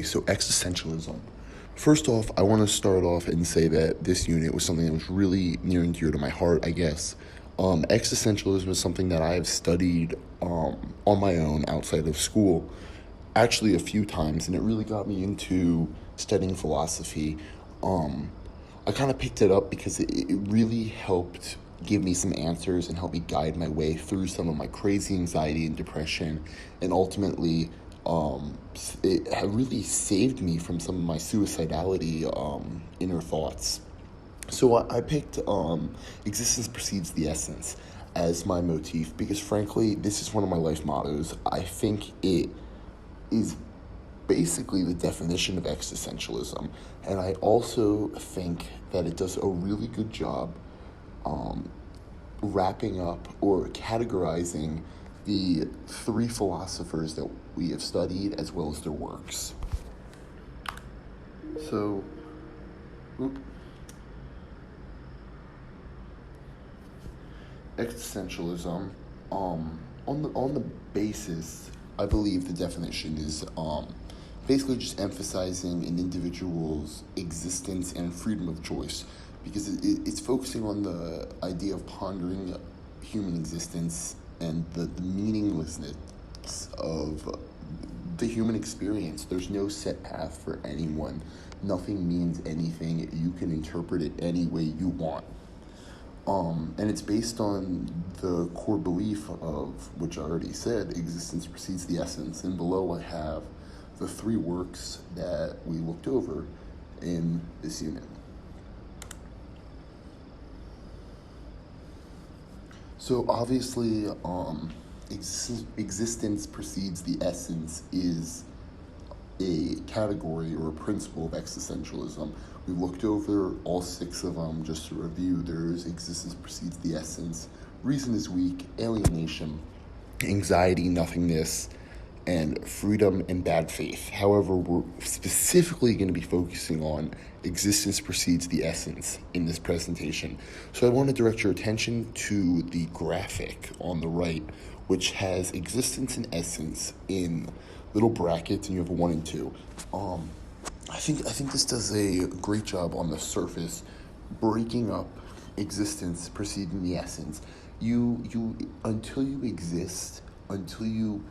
So existentialism. First off, I want to start off and say that this unit was something that was really near and dear to my heart, I guess. Existentialism is something that I have studied on my own outside of school, actually a few times, and it really got me into studying philosophy. I kind of picked it up because it really helped give me some answers and help me guide my way through some of my crazy anxiety and depression, and ultimately it really saved me from some of my suicidality inner thoughts. So I picked Existence Precedes the Essence as my motif because, frankly, this is one of my life mottos. I think it is basically the definition of existentialism, and I also think that it does a really good job wrapping up or categorizing the three philosophers that we have studied as well as their works. So, existentialism, on the basis, I believe the definition is basically just emphasizing an individual's existence and freedom of choice, because it's focusing on the idea of pondering human existence and the meaninglessness of the human experience. There's no set path for anyone. Nothing means anything. You can interpret it any way you want. And it's based on the core belief of, which I already said, existence precedes the essence. And below I have the three works that we looked over in this unit. So obviously, existence precedes the essence is a category or a principle of existentialism. We looked over all six of them just to review. There's existence precedes the essence, reason is weak, alienation, anxiety, nothingness, and freedom and bad faith. However, we're specifically going to be focusing on existence precedes the essence in this presentation. So I want to direct your attention to the graphic on the right, which has existence and essence in little brackets, and you have a 1 and 2. I think this does a great job on the surface, breaking up existence preceding the essence. You until you exist, until you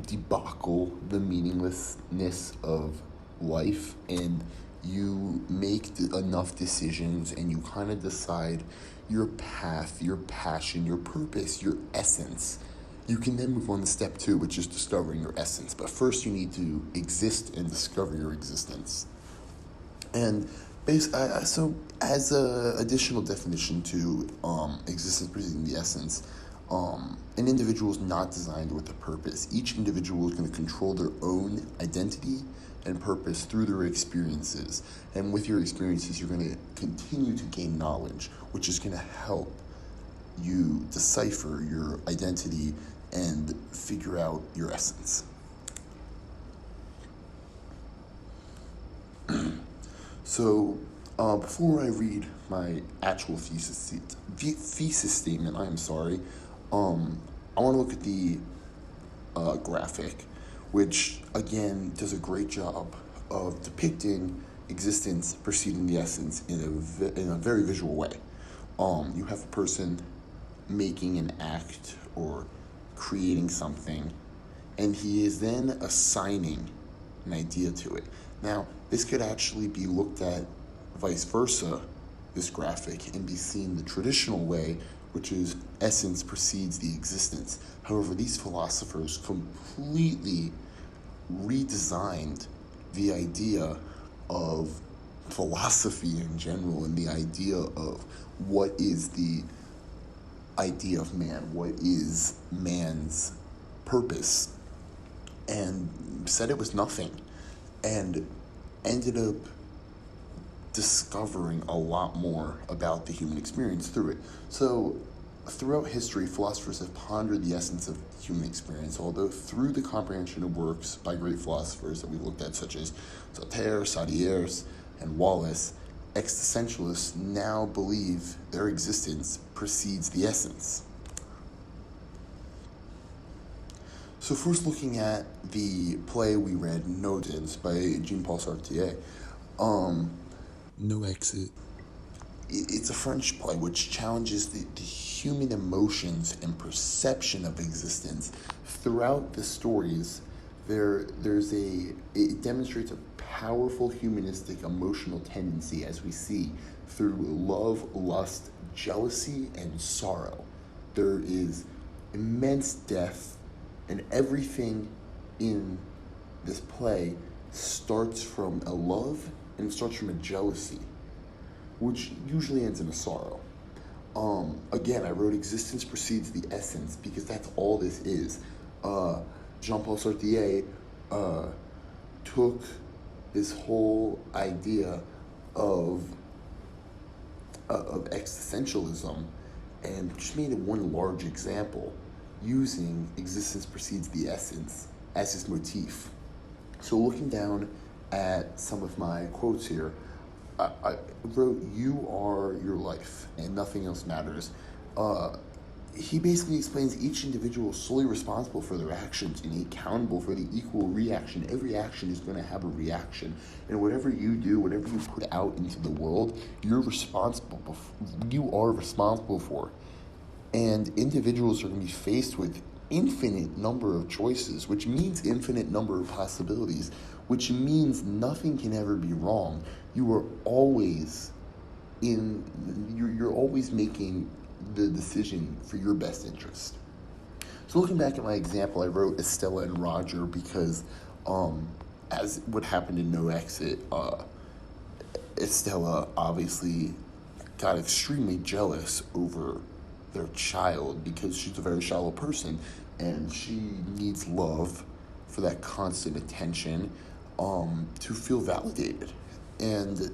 debacle the meaninglessness of life, and you make enough decisions, and you kind of decide your path, your passion, your purpose, your essence. You can then move on to step 2, which is discovering your essence. But first you need to exist and discover your existence. And so as an additional definition to existence preceding the essence, an individual is not designed with a purpose. Each individual is going to control their own identity and purpose through their experiences. And with your experiences, you're going to continue to gain knowledge, which is going to help you decipher your identity and figure out your essence. So, before I read my actual thesis statement, I want to look at the graphic, which again does a great job of depicting existence preceding the essence in a very visual way. You have a person making an act or creating something, and he is then assigning an idea to it. Now, this could actually be looked at vice versa, this graphic, and be seen the traditional way, which is essence precedes the existence. However, these philosophers completely redesigned the idea of philosophy in general and the idea of what is the idea of man, what is man's purpose, and said it was nothing, and ended up discovering a lot more about the human experience through it. So throughout history, philosophers have pondered the essence of human experience, although through the comprehension of works by great philosophers that we looked at, such as Sartre, and Wallace, existentialists now believe their existence precedes the essence. So first looking at the play we read, No Exit by Jean-Paul Sartre. No Exit. It's a French play which challenges the human emotions and perception of existence. Throughout the stories, it demonstrates a powerful humanistic emotional tendency as we see through love, lust, jealousy, and sorrow. There is immense death, and everything in this play starts from a love and it starts from a jealousy, which usually ends in a sorrow. Again, I wrote existence precedes the essence because that's all this is. Jean-Paul Sartre took this whole idea of existentialism and just made it one large example using existence precedes the essence as his motif. So looking down at some of my quotes here, I wrote, "You are your life, and nothing else matters." He basically explains each individual is solely responsible for their actions and accountable for the equal reaction. Every action is going to have a reaction, and whatever you do, whatever you put out into the world, you are responsible for. And individuals are going to be faced with infinite number of choices, which means infinite number of possibilities, which means nothing can ever be wrong. You are always you're always making the decision for your best interest. So looking back at my example, I wrote Estella and Roger because as what happened in No Exit, Estella obviously got extremely jealous over their child because she's a very shallow person and she needs love for that constant attention to feel validated. And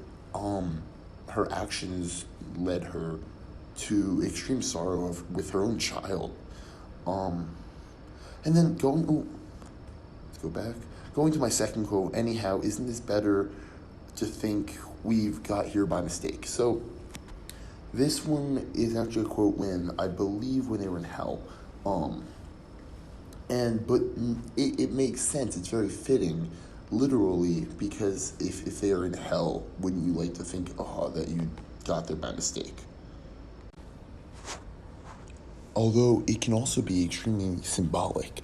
her actions led her to extreme sorrow with her own child. And then going to my second quote, anyhow, isn't this better to think we've got here by mistake? So this one is actually a quote when they were in hell. But it makes sense. It's very fitting, literally, because if they are in hell, wouldn't you like to think, that you got there by mistake? Although it can also be extremely symbolic.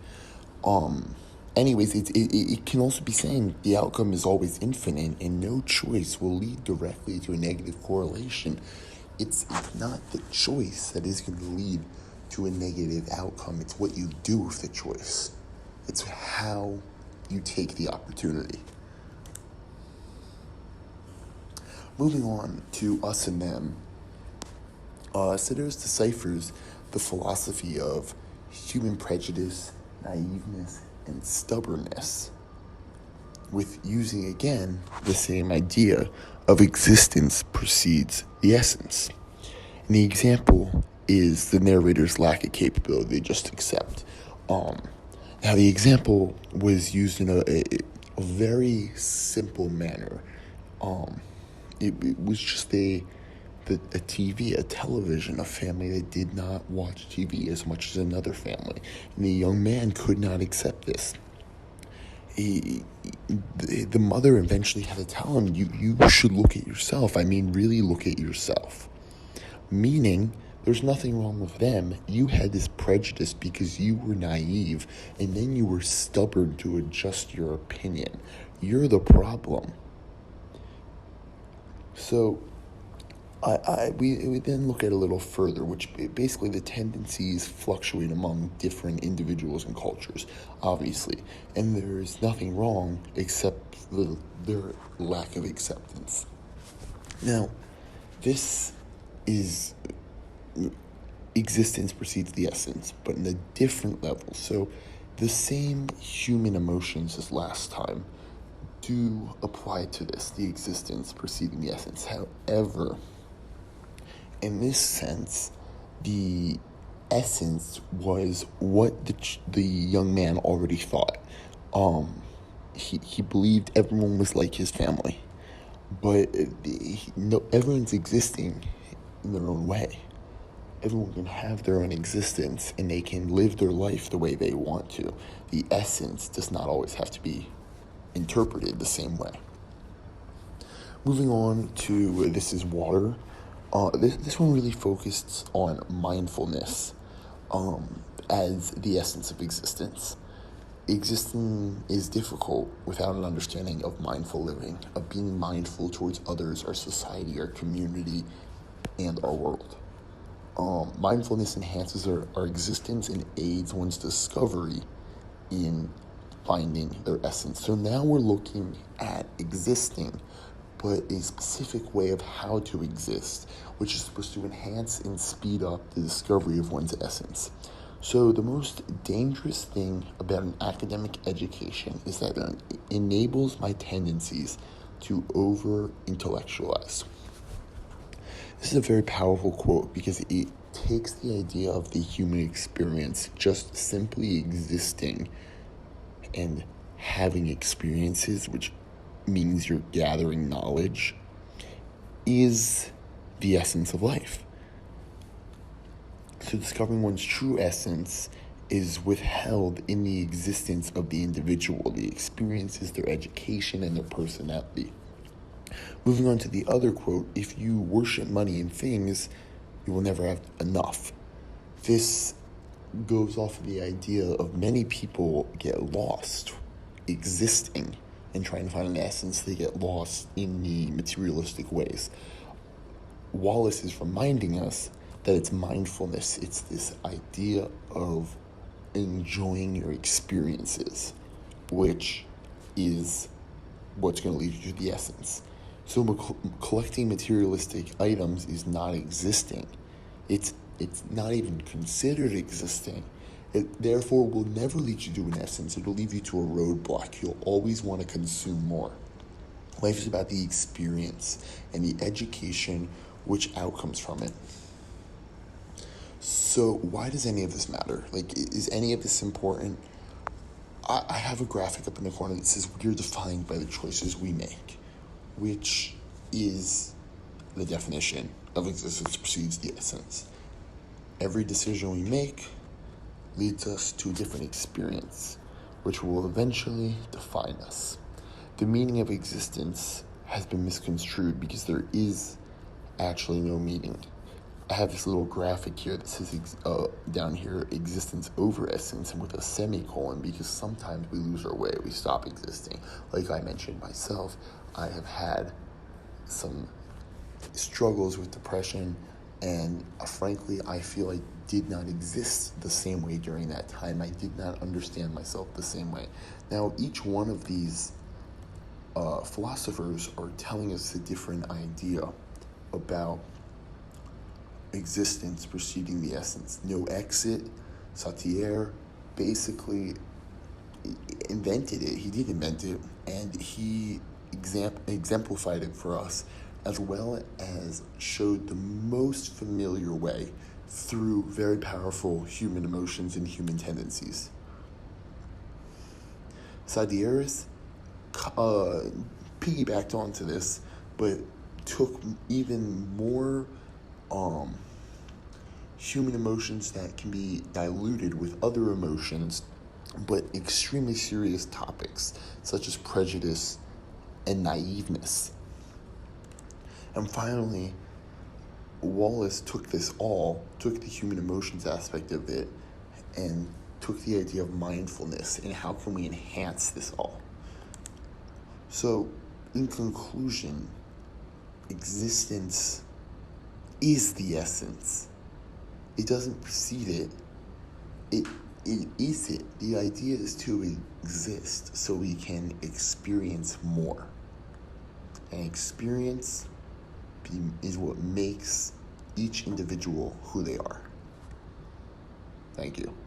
Anyways, it can also be saying the outcome is always infinite and no choice will lead directly to a negative correlation. It's not the choice that is going to lead to a negative outcome. It's what you do with the choice. It's how you take the opportunity. Moving on to Us and Them. Sidders deciphers the philosophy of human prejudice, naiveness, and stubbornness with using, again, the same idea of existence precedes the essence. And the example is the narrator's lack of capability they just accept. Now, the example was used in a very simple manner. It was just a television, a family that did not watch TV as much as another family. And the young man could not accept this. The mother eventually had to tell him, you should look at yourself. Really look at yourself. Meaning, there's nothing wrong with them. You had this prejudice because you were naive, and then you were stubborn to adjust your opinion. You're the problem. So, we then look at a little further, which basically the tendencies fluctuate among different individuals and cultures, obviously, and there's nothing wrong except their lack of acceptance. Now, this is existence precedes the essence, but in a different level. So, the same human emotions as last time do apply to this, the existence preceding the essence. However, in this sense, the essence was what the young man already thought. He believed everyone was like his family, but everyone's existing in their own way. Everyone can have their own existence and they can live their life the way they want to. The essence does not always have to be interpreted the same way. Moving on to This is Water. This one really focused on mindfulness as the essence of existence. Existing is difficult without an understanding of mindful living, of being mindful towards others, our society, our community, and our world. Mindfulness enhances our existence and aids one's discovery in finding their essence. So now we're looking at existing, but a specific way of how to exist, which is supposed to enhance and speed up the discovery of one's essence. So the most dangerous thing about an academic education is that it enables my tendencies to over-intellectualize. This is a very powerful quote because it takes the idea of the human experience, just simply existing and having experiences, which means you're gathering knowledge, is the essence of life. So discovering one's true essence is withheld in the existence of the individual, the experiences, their education, and their personality. Moving on to the other quote, if you worship money and things, you will never have enough. This goes off of the idea of many people get lost existing and trying to find an essence. They get lost in the materialistic ways. Wallace is reminding us that it's mindfulness. It's this idea of enjoying your experiences, which is what's going to lead you to the essence. So collecting materialistic items is not existing. It's not even considered existing. It therefore will never lead you to an essence. It will lead you to a roadblock. You'll always want to consume more. Life is about the experience and the education which outcomes from it. So why does any of this matter? Is any of this important? I have a graphic up in the corner that says we are defined by the choices we make, which is the definition of existence precedes the essence. Every decision we make leads us to a different experience, which will eventually define us. The meaning of existence has been misconstrued because there is actually no meaning. I have this little graphic here that says down here, existence over essence, and with a semicolon, because sometimes we lose our way, we stop existing. Like I mentioned myself, I have had some struggles with depression, and frankly, I feel I did not exist the same way during that time. I did not understand myself the same way. Now, each one of these philosophers are telling us a different idea about existence preceding the essence. No exit. Sartre basically invented it. He did invent it, and he exemplified it for us, as well as showed the most familiar way through very powerful human emotions and human tendencies. Sartre piggybacked onto this, but took even more human emotions that can be diluted with other emotions, but extremely serious topics such as prejudice and naiveness. And finally, Wallace took the human emotions aspect of it, and took the idea of mindfulness and how can we enhance this all. So, in conclusion, existence is the essence. It doesn't precede it. It is it. The idea is to exist so we can experience more. And experience is what makes each individual who they are. Thank you.